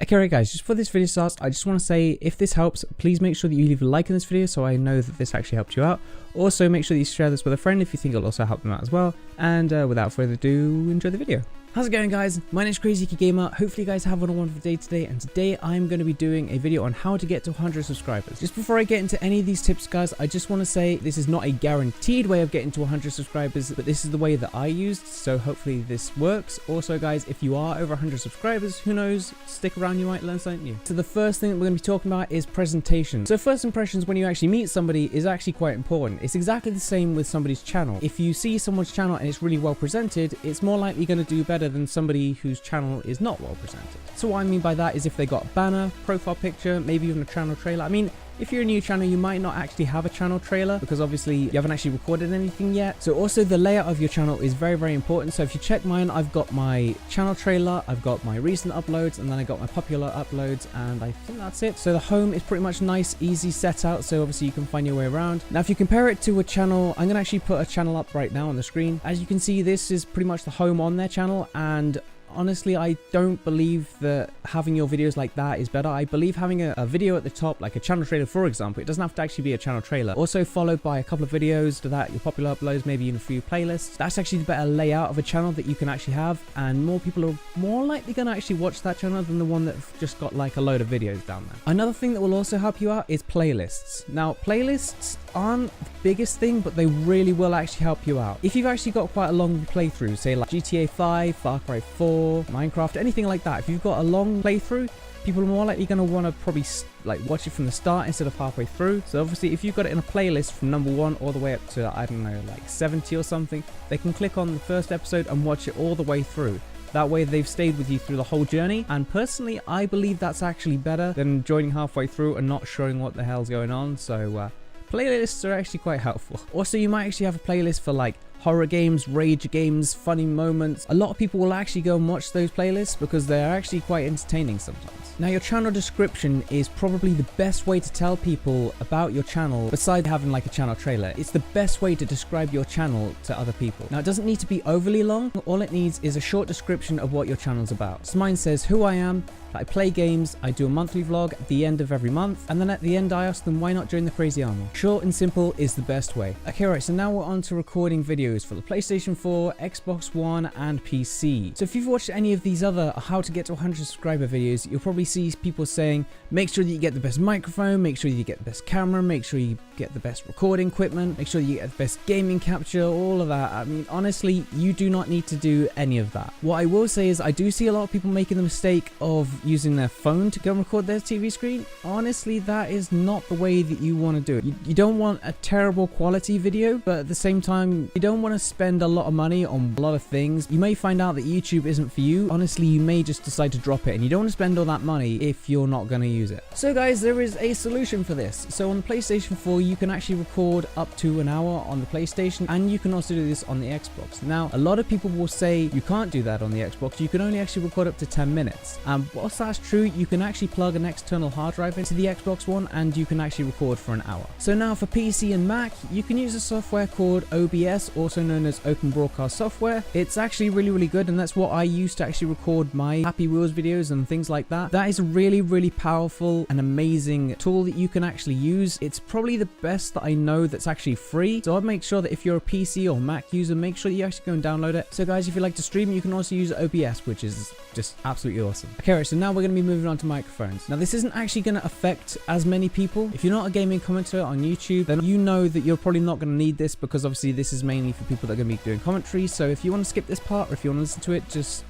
Okay, right guys, just before this video starts, I just want to say if this helps, please make sure that you leave a like in this video so I know that this actually helped you out. Also, make sure that you share this with a friend if you think it'll also help them out as well. And without further ado, enjoy the video. How's it going, guys? My name is CrazyUKGamer. Hopefully you guys have a wonderful day today, and today I'm going to be doing a video on how to get to 100 subscribers. Just before I get into any of these tips, guys, I just want to say this is not a guaranteed way of getting to 100 subscribers, but this is the way that I used, so hopefully this works. Also, guys, if you are over 100 subscribers, who knows, stick around, you might learn something new. So the first thing that we're going to be talking about is presentation. So first impressions when you actually meet somebody is actually quite important. It's exactly the same with somebody's channel. If you see someone's channel and it's really well presented, it's more likely going to do better than somebody whose channel is not well presented. So what I mean by that is if they got a banner, profile picture, maybe even a channel trailer. I mean, if you're a new channel, you might not actually have a channel trailer because obviously you haven't actually recorded anything yet. So also the layout of your channel is very, very important. So if you check mine, I've got my channel trailer, I've got my recent uploads, and then I got my popular uploads, and I think that's it. So the home is pretty much nice, easy set out. So obviously you can find your way around. Now, if you compare it to a channel, I'm going to actually put a channel up right now on the screen. As you can see, this is pretty much the home on their channel, and honestly, I don't believe that having your videos like that is better. I believe having a video at the top, like a channel trailer, for example, it doesn't have to actually be a channel trailer. Also followed by a couple of videos to that, your popular uploads, maybe even a few playlists. That's actually the better layout of a channel that you can actually have, and more people are more likely going to actually watch that channel than the one that just got like a load of videos down there. Another thing that will also help you out is playlists. Now, playlists aren't the biggest thing, but they really will actually help you out. If you've actually got quite a long playthrough, say like GTA 5, Far Cry 4, Minecraft, anything like that, if you've got a long playthrough, people are more likely going to want to probably like watch it from the start instead of halfway through. So obviously if you've got it in a playlist from number 1 all the way up to, I don't know, like 70 or something, they can click on the first episode and watch it all the way through. That way they've stayed with you through the whole journey, and personally I believe that's actually better than joining halfway through and not showing what the hell's going on. So playlists are actually quite helpful. Also, you might actually have a playlist for like horror games, rage games, funny moments. A lot of people will actually go and watch those playlists because they're actually quite entertaining sometimes. Now, your channel description is probably the best way to tell people about your channel besides having like a channel trailer. It's the best way to describe your channel to other people. Now, it doesn't need to be overly long. All it needs is a short description of what your channel's about. So mine says who I am, I play games, I do a monthly vlog at the end of every month, and then at the end I ask them why not join the CrazyArmy. Short and simple is the best way. Okay, right, so now we're on to recording videos for the PlayStation 4, Xbox One, and PC. So if you've watched any of these other how to get to 100 subscriber videos, you'll probably see people saying, make sure that you get the best microphone, make sure you get the best camera, make sure you get the best recording equipment, make sure you get the best gaming capture, all of that. I mean, honestly, you do not need to do any of that. What I will say is I do see a lot of people making the mistake of using their phone to go and record their TV screen. Honestly, that is not the way that you want to do it. You don't want a terrible quality video, but at the same time, you don't want to spend a lot of money on a lot of things. You may find out that YouTube isn't for you. Honestly, you may just decide to drop it, and you don't want to spend all that money if you're not going to use it. So guys, there is a solution for this. So on the PlayStation 4, you can actually record up to an hour on the PlayStation, and you can also do this on the Xbox. Now, a lot of people will say you can't do that on the Xbox. You can only actually record up to 10 minutes. Whilst that's true, you can actually plug an external hard drive into the Xbox One, and you can actually record for an hour. So now for PC and Mac, you can use a software called OBS, also known as Open Broadcast Software. It's actually really, really good, and that's what I use to actually record my Happy Wheels videos and things like that. That is a really, really powerful and amazing tool that you can actually use. It's probably the best that I know that's actually free. So I'd make sure that if you're a PC or Mac user, make sure that you actually go and download it. So guys, if you like to stream, you can also use OBS, which is just absolutely awesome. Okay, right, so now we're going to be moving on to microphones. Now, this isn't actually going to affect as many people. If you're not a gaming commentator on YouTube, then you know that you're probably not going to need this because obviously this is mainly for people that are going to be doing commentary. So if you want to skip this part, or if you want to listen to it, just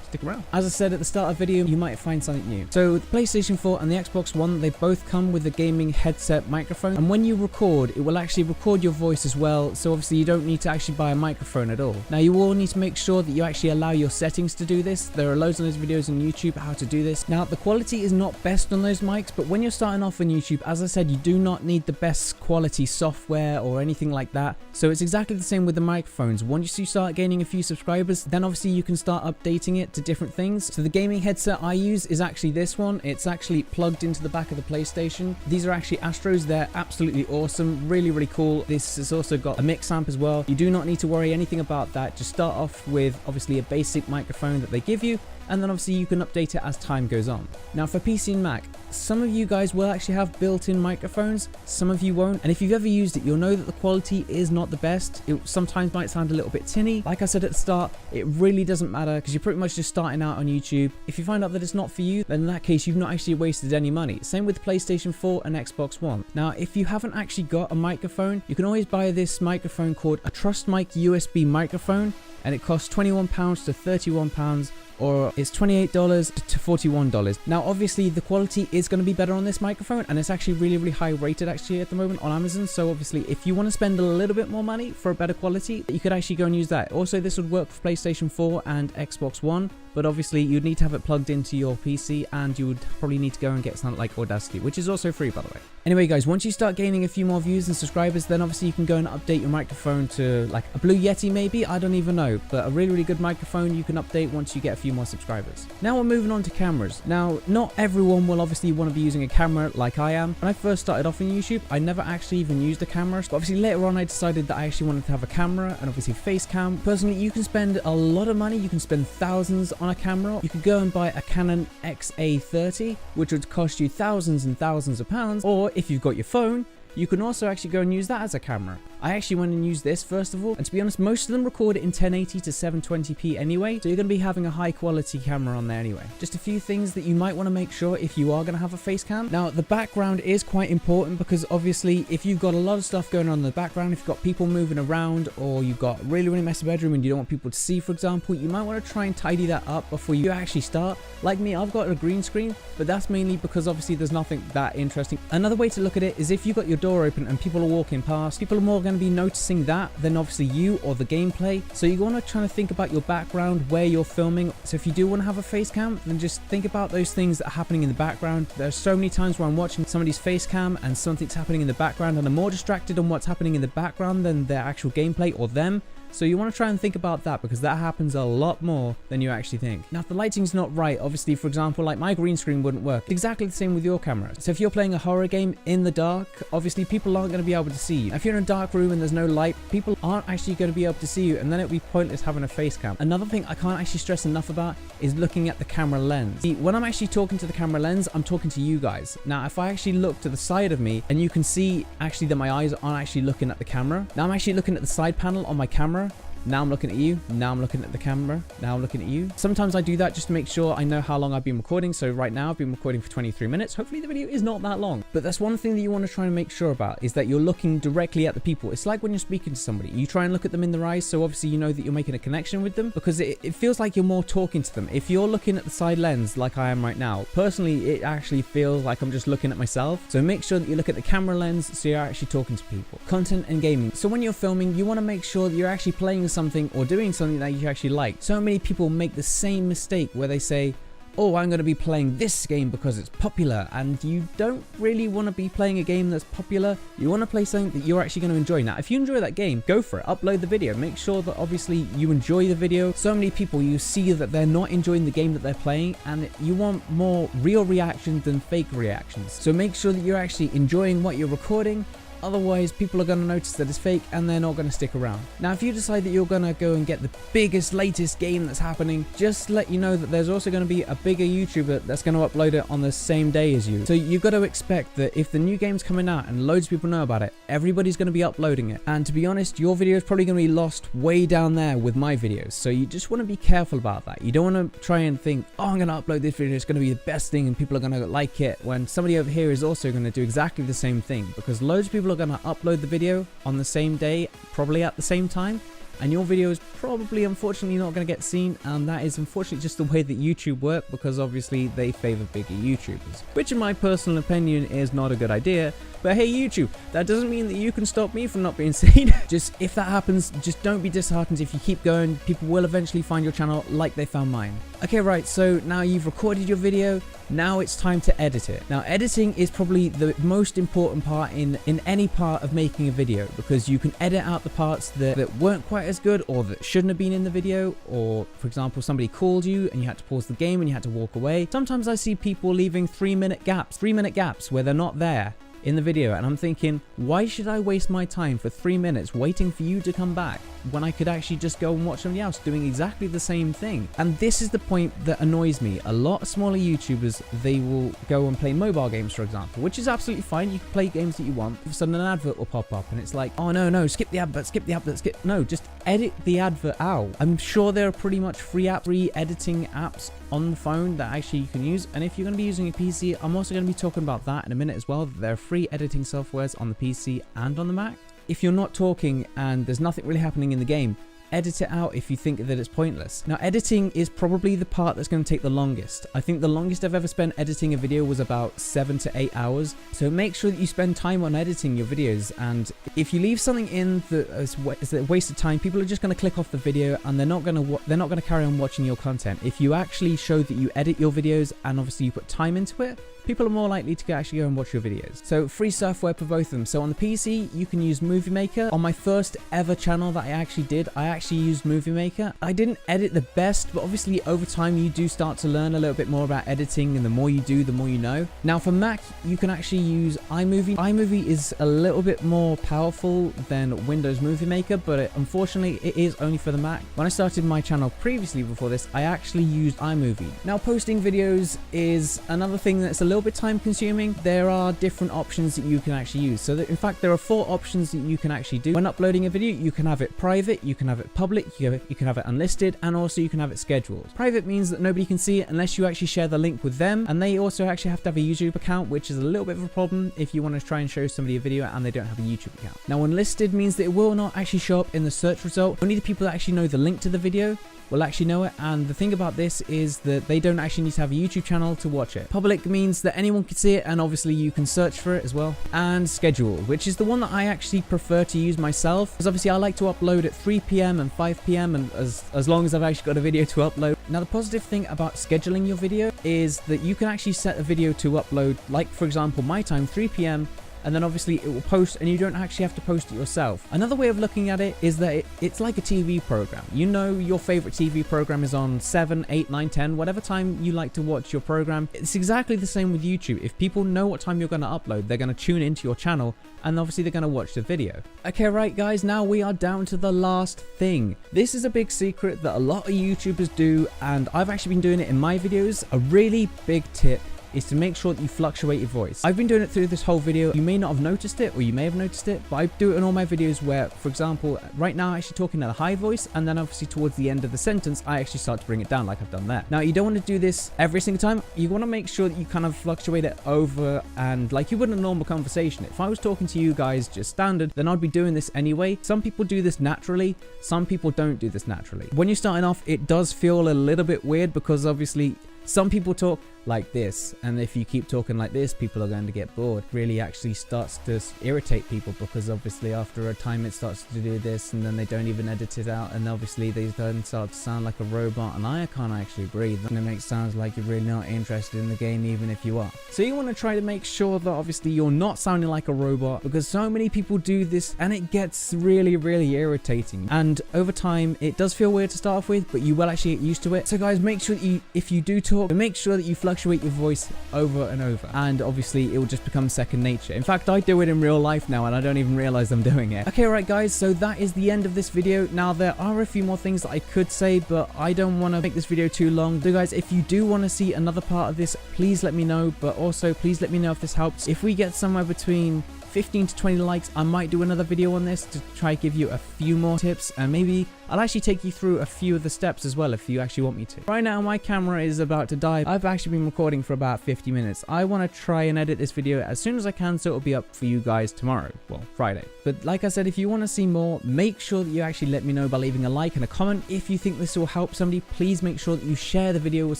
stick around. As I said at the start of the video, you might find something new. So the PlayStation 4 and the Xbox One, they both come with a gaming headset microphone, and when you record, it will actually record your voice as well. So obviously you don't need to actually buy a microphone at all. Now, you will need to make sure that you actually allow your settings to do this. There are loads of those videos on YouTube how to do this. Now, the quality is not best on those mics, but when you're starting off on YouTube, as I said, you do not need the best quality software or anything like that. So it's exactly the same with the microphones. Once you start gaining a few subscribers, then obviously you can start updating it to different things. So the gaming headset I use is actually this one. It's actually plugged into the back of the PlayStation. These are actually Astros. They're absolutely awesome, really, really cool. This has also got a mix amp as well. You do not need to worry anything about that. Just start off with obviously a basic microphone that they give you, and then obviously you can update it as time goes on. Now for PC and Mac, some of you guys will actually have built-in microphones, some of you won't, and if you've ever used it, you'll know that the quality is not the best. It sometimes might sound a little bit tinny. Like I said at the start, it really doesn't matter because you're pretty much just starting out on YouTube. If you find out that it's not for you, then in that case you've not actually wasted any money. Same with PlayStation 4 and Xbox One. Now if you haven't actually got a microphone, you can always buy this microphone called a Trust Mic USB microphone, and it costs £21 to £31, or it's $28 to $41. Now obviously the quality is going to be better on this microphone, and it's actually really, really high rated actually at the moment on Amazon. So obviously if you want to spend a little bit more money for a better quality, you could actually go and use that. Also this would work for PlayStation 4 and Xbox One, but obviously you'd need to have it plugged into your PC, and you would probably need to go and get something like Audacity, which is also free by the way. Anyway guys, once you start gaining a few more views and subscribers, then obviously you can go and update your microphone to like a Blue Yeti maybe, I don't even know, but a really, really good microphone you can update once you get a few more subscribers. Now we're moving on to cameras. Now not everyone will obviously want to be using a camera like I am. When I first started off on YouTube, I never actually even used a camera, but obviously later on I decided that I actually wanted to have a camera and obviously face cam. Personally, you can spend a lot of money, you can spend thousands on a camera. You could go and buy a Canon XA30, which would cost you thousands and thousands of pounds, or if you've got your phone, you can also actually go and use that as a camera. I actually went and used this first of all, and to be honest, most of them record it in 1080 to 720p anyway, so you're going to be having a high quality camera on there anyway. Just a few things that you might want to make sure if you are going to have a face cam. Now the background is quite important, because obviously if you've got a lot of stuff going on in the background, if you've got people moving around, or you've got a really, really messy bedroom and you don't want people to see, for example, you might want to try and tidy that up before you actually start. Like me, I've got a green screen, but that's mainly because obviously there's nothing that interesting. Another way to look at it is if you've got your door open and people are walking past, people are more going to be noticing that than obviously you or the gameplay. So you want to try to think about your background, where you're filming. So if you do want to have a face cam, then just think about those things that are happening in the background. There are so many times where I'm watching somebody's face cam and something's happening in the background, and I'm more distracted on what's happening in the background than their actual gameplay or them. So you want to try and think about that, because that happens a lot more than you actually think. Now if the lighting's not right, obviously for example like my green screen wouldn't work. It's exactly the same with your camera. So if you're playing a horror game in the dark, obviously people aren't going to be able to see you. If you're in a dark room and there's no light, people aren't actually going to be able to see you, and then it would be pointless having a face cam. Another thing I can't actually stress enough about is looking at the camera lens. See, when I'm actually talking to the camera lens, I'm talking to you guys. Now if I actually look to the side of me, and you can see actually that my eyes aren't actually looking at the camera. Now I'm actually looking at the side panel on my camera. Now I'm looking at you, now I'm looking at the camera, now I'm looking at you. Sometimes I do that just to make sure I know how long I've been recording. So right now I've been recording for 23 minutes. Hopefully the video is not that long. But that's one thing that you want to try and make sure about, is that you're looking directly at the people. It's like when you're speaking to somebody, you try and look at them in their eyes, so obviously you know that you're making a connection with them, because it feels like you're more talking to them. If you're looking at the side lens like I am right now, personally it actually feels like I'm just looking at myself. So make sure that you look at the camera lens so you're actually talking to people. Content and gaming. So when you're filming, you want to make sure that you're actually playing something or doing something that you actually like. So many people make the same mistake where they say, oh, I'm going to be playing this game because it's popular, and you don't really want to be playing a game that's popular. You want to play something that you're actually going to enjoy. Now if you enjoy that game, go for it, upload the video, make sure that obviously you enjoy the video. So many people, you see that they're not enjoying the game that they're playing, and you want more real reactions than fake reactions. So make sure that you're actually enjoying what you're recording. Otherwise, people are going to notice that it's fake and they're not going to stick around. Now, if you decide that you're going to go and get the biggest, latest game that's happening, just let you know that there's also going to be a bigger YouTuber that's going to upload it on the same day as you. So you've got to expect that if the new game's coming out and loads of people know about it, everybody's going to be uploading it. And to be honest, your video is probably going to be lost way down there with my videos. So you just want to be careful about that. You don't want to try and think, oh, I'm going to upload this video, it's going to be the best thing and people are going to like it, when somebody over here is also going to do exactly the same thing, because loads of people are going to upload the video on the same day, probably at the same time, and your video is probably unfortunately not going to get seen, and that is unfortunately just the way that YouTube work, because obviously they favor bigger YouTubers, which in my personal opinion is not a good idea. But hey YouTube, that doesn't mean that you can stop me from not being seen. Just if that happens, just don't be disheartened. If you keep going, people will eventually find your channel like they found mine. Okay, right, so now you've recorded your video, now it's time to edit it. Now editing is probably the most important part in any part of making a video, because you can edit out the parts that weren't quite as good or that shouldn't have been in the video, or for example somebody called you and you had to pause the game and you had to walk away. Sometimes I see people leaving 3-minute gaps where they're not there in the video, and I'm thinking, why should I waste my time for 3 minutes waiting for you to come back when I could actually just go and watch somebody else doing exactly the same thing? And this is the point that annoys me. A lot of smaller YouTubers, they will go and play mobile games, for example, which is absolutely fine. You can play games that you want. All of a sudden an advert will pop up and it's like, oh no, skip the advert, no, just edit the advert out. I'm sure there are pretty much free editing apps on the phone that actually you can use, and if you're going to be using a PC, I'm also going to be talking about that in a minute as well. There are free editing softwares on the PC and on the Mac. If you're not talking and there's nothing really happening in the game, edit it out if you think that it's pointless. Now editing is probably the part that's going to take the longest. I think the longest I've ever spent editing a video was about 7 to 8 hours. So make sure that you spend time on editing your videos, and if you leave something in that is a waste of time, people are just going to click off the video and they're not going to carry on watching your content. If you actually show that you edit your videos and obviously you put time into it, people are more likely to actually go and watch your videos. So free software for both of them. So on the PC, you can use Movie Maker. On my first ever channel that I actually did, I actually used Movie Maker. I didn't edit the best, but obviously over time you do start to learn a little bit more about editing, and the more you do, the more you know. Now for Mac, you can actually use iMovie. iMovie is a little bit more powerful than Windows Movie Maker, but unfortunately it is only for the Mac. When I started my channel previously before this, I actually used iMovie. Now posting videos is another thing that's a little bit time consuming. There are different options that you can actually use. So in fact there are 4 options that you can actually do when uploading a video. You can have it private, you can have it public, you can have it unlisted, and also you can have it scheduled. Private means that nobody can see it unless you actually share the link with them, and they also actually have to have a YouTube account, which is a little bit of a problem if you want to try and show somebody a video and they don't have a YouTube account. Now unlisted means that it will not actually show up in the search result. Only the people that actually know the link to the video will actually know it, and the thing about this is that they don't actually need to have a YouTube channel to watch it. Public means that anyone can see it, and obviously you can search for it as well. And scheduled, which is the one that I actually prefer to use myself, because obviously I like to upload at 3 PM and 5 PM, and as long as I've actually got a video to upload. Now the positive thing about scheduling your video is that you can actually set a video to upload, like for example my time 3 PM, and then obviously it will post, and you don't actually have to post it yourself. Another way of looking at it is that it's like a TV program. You know your favorite TV program is on 7, 8, 9, 10, whatever time you like to watch your program. It's exactly the same with YouTube. If people know what time you're going to upload, they're going to tune into your channel, and obviously they're going to watch the video. Okay, right guys, now we are down to the last thing. This is a big secret that a lot of YouTubers do, and I've actually been doing it in my videos. A really big tip is to make sure that you fluctuate your voice. I've been doing it through this whole video. You may not have noticed it, or you may have noticed it, but I do it in all my videos where, for example, right now I'm actually talking at a high voice, and then obviously towards the end of the sentence, I actually start to bring it down like I've done there. Now, you don't want to do this every single time. You want to make sure that you kind of fluctuate it over, and like you would in a normal conversation. If I was talking to you guys just standard, then I'd be doing this anyway. Some people do this naturally. Some people don't do this naturally. When you're starting off, it does feel a little bit weird, because obviously some people talk like this, and if you keep talking like this, people are going to get bored. Really actually starts to irritate people, because obviously after a time it starts to do this, and then they don't even edit it out, and obviously they then start to sound like a robot, and I can't actually breathe, and it makes sounds like you're really not interested in the game, even if you are. So you want to try to make sure that obviously you're not sounding like a robot, because so many people do this, and it gets really irritating, and over time it does feel weird to start off with, but you will actually get used to it. So guys, make sure that you, if you do talk, make sure that you fluctuate your voice over and over, and obviously it will just become second nature. In fact, I do it in real life now, and I don't even realize I'm doing it. Okay, right guys, so that is the end of this video. Now there are a few more things that I could say, but I don't want to make this video too long. So guys, if you do want to see another part of this, please let me know, but also please let me know if this helps. If we get somewhere between 15 to 20 likes, I might do another video on this to try give you a few more tips, and maybe I'll actually take you through a few of the steps as well if you actually want me to. Right now my camera is about to die. I've actually been recording for about 50 minutes. I want to try and edit this video as soon as I can, so it'll be up for you guys tomorrow, well, Friday. But like I said, if you want to see more, make sure that you actually let me know by leaving a like and a comment. If you think this will help somebody, please make sure that you share the video with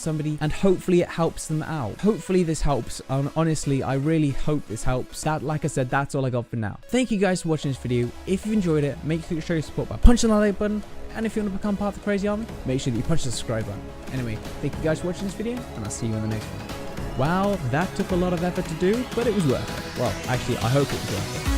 somebody, and hopefully it helps them out. Hopefully this helps. Honestly, I really hope this helps. Like I said, that's all I got for now. Thank you guys for watching this video. If you enjoyed it, make sure you show your support by punching the like button, And if you want to become part of the Crazy Army, make sure that you punch the subscribe button. Anyway, thank you guys for watching this video, and I'll see you in the next one. Wow, that took a lot of effort to do, but it was worth it. Well, actually, I hope it was worth it.